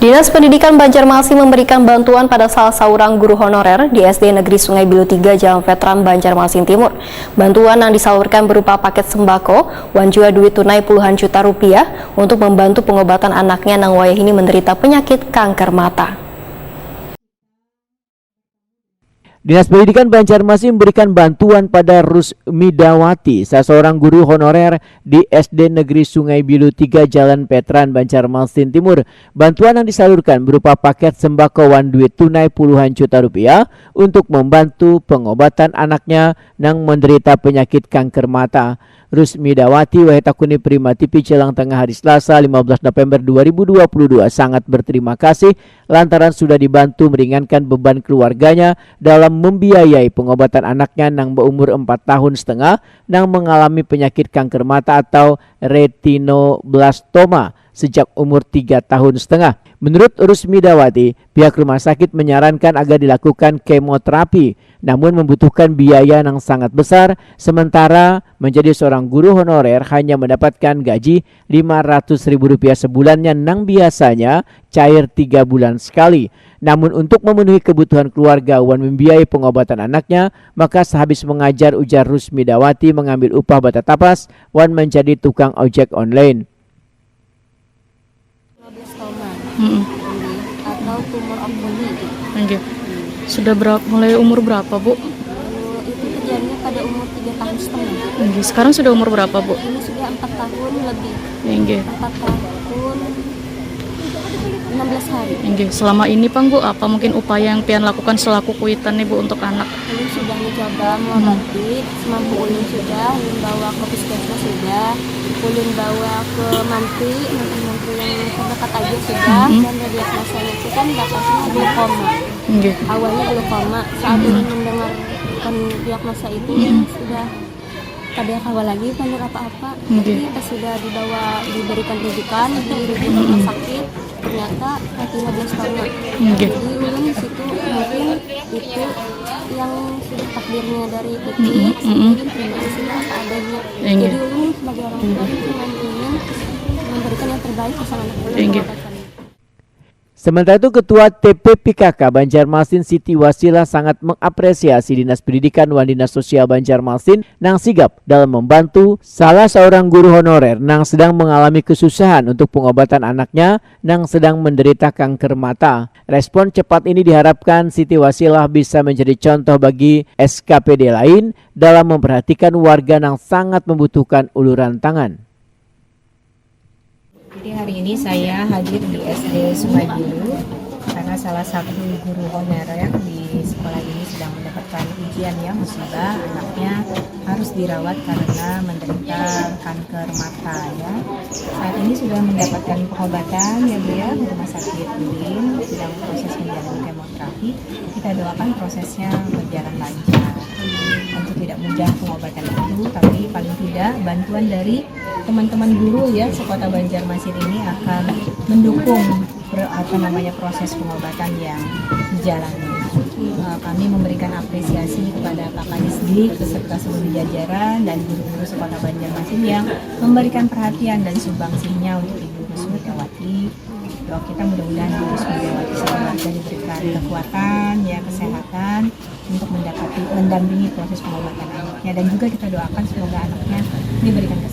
Dinas Pendidikan Banjarmasin memberikan bantuan pada salah seorang guru honorer di SD Negeri Sungai Bilu 3 Jalan Veteran Banjarmasin Timur. Bantuan yang disalurkan berupa paket sembako, uang juga duit tunai puluhan juta rupiah untuk membantu pengobatan anaknya yang wayah ini menderita penyakit kanker mata. Dinas Pendidikan Banjarmasin memberikan bantuan pada Rusmidawati, seorang guru honorer di SD Negeri Sungai Bilu 3 Jalan Veteran Banjarmasin Timur. Bantuan yang disalurkan berupa paket sembako wan duit tunai puluhan juta rupiah untuk membantu pengobatan anaknya yang menderita penyakit kanker mata. Rusmidawati Wahetakuni Prima TV Jelang Tengah hari Selasa 15 November 2022 sangat berterima kasih lantaran sudah dibantu meringankan beban keluarganya dalam membiayai pengobatan anaknya yang berumur 4 tahun setengah yang mengalami penyakit kanker mata atau retinoblastoma sejak umur 3 tahun setengah. Menurut Rusmidawati, pihak rumah sakit menyarankan agar dilakukan kemoterapi, namun membutuhkan biaya yang sangat besar, sementara menjadi seorang guru honorer hanya mendapatkan gaji Rp500.000 sebulannya yang biasanya cair 3 bulan sekali. Namun untuk memenuhi kebutuhan keluarga Wan membiayai pengobatan anaknya, maka sehabis mengajar, ujar Rusmidawati, mengambil upah bata tapas, Wan menjadi tukang ojek online. Atau tumor opuni. Sudah mulai umur berapa, Bu? Itu kejadiannya pada umur 3 tahun setengah. Sekarang sudah umur berapa, Bu? Ini sudah 4 tahun lebih. 4 tahun 16 hari. Selama ini, Pang, Bu, apa mungkin upaya yang pian lakukan selaku kuitan nih, Bu, untuk anak? Ulun sudah mencoba mengobati, semampu ulun sudah, ulun bawa ke puskesmas sudah, ulun bawa ke mantri yang terdekat aja sudah, dan diagnosanya itu kan dapatnya glaukoma. Awalnya glaukoma, saat ulun mendengarkan diagnosa itu sudah kada kawal lagi panjang apa-apa. Jadi pas sudah diberikan rujukan di rumah sakit, ternyata retinoblastoma. Jadi ulun di situ mungkin itu yang sudah takdirnya dari titik, mungkin terima kasih apa adanya. Jadi ulun sebagai orang tua cuma ingin memberikan yang terbaik ke anak ulun. Sementara itu, Ketua TPPKK Banjarmasin Siti Wasila sangat mengapresiasi Dinas Pendidikan dan Dinas Sosial Banjarmasin yang sigap dalam membantu salah seorang guru honorer yang sedang mengalami kesusahan untuk pengobatan anaknya yang sedang menderita kanker mata. Respon cepat ini diharapkan Siti Wasila bisa menjadi contoh bagi SKPD lain dalam memperhatikan warga yang sangat membutuhkan uluran tangan. Jadi hari ini saya hadir di SD Sungai Bilu karena salah satu guru honorer di sekolah ini sedang mendapatkan ujian ya, musibah, anaknya harus dirawat karena menderita kanker mata ya. Saat ini sudah mendapatkan pengobatan ya Bu ya, di rumah sakit UIN, sedang proses menjalani kemoterapi. Kita doakan prosesnya berjalan lancar. Tentu tidak mudah pengobatan itu, tapi paling tidak bantuan dari teman-teman guru ya sekota Banjarmasin ini akan mendukung proses pengobatan yang dijalani. Kami memberikan apresiasi kepada Pak Kadisdik beserta seluruh jajaran dan guru-guru sekota Banjarmasin yang memberikan perhatian dan sumbangsinya untuk Ibu Rusmidawati. Doa kita mudah-mudahan Ibu Rusmidawati sekeluarga diberikan kekuatan ya, kesehatan untuk mendampingi proses pengobatan anaknya, dan juga kita doakan semoga anaknya diberikan kesehatan.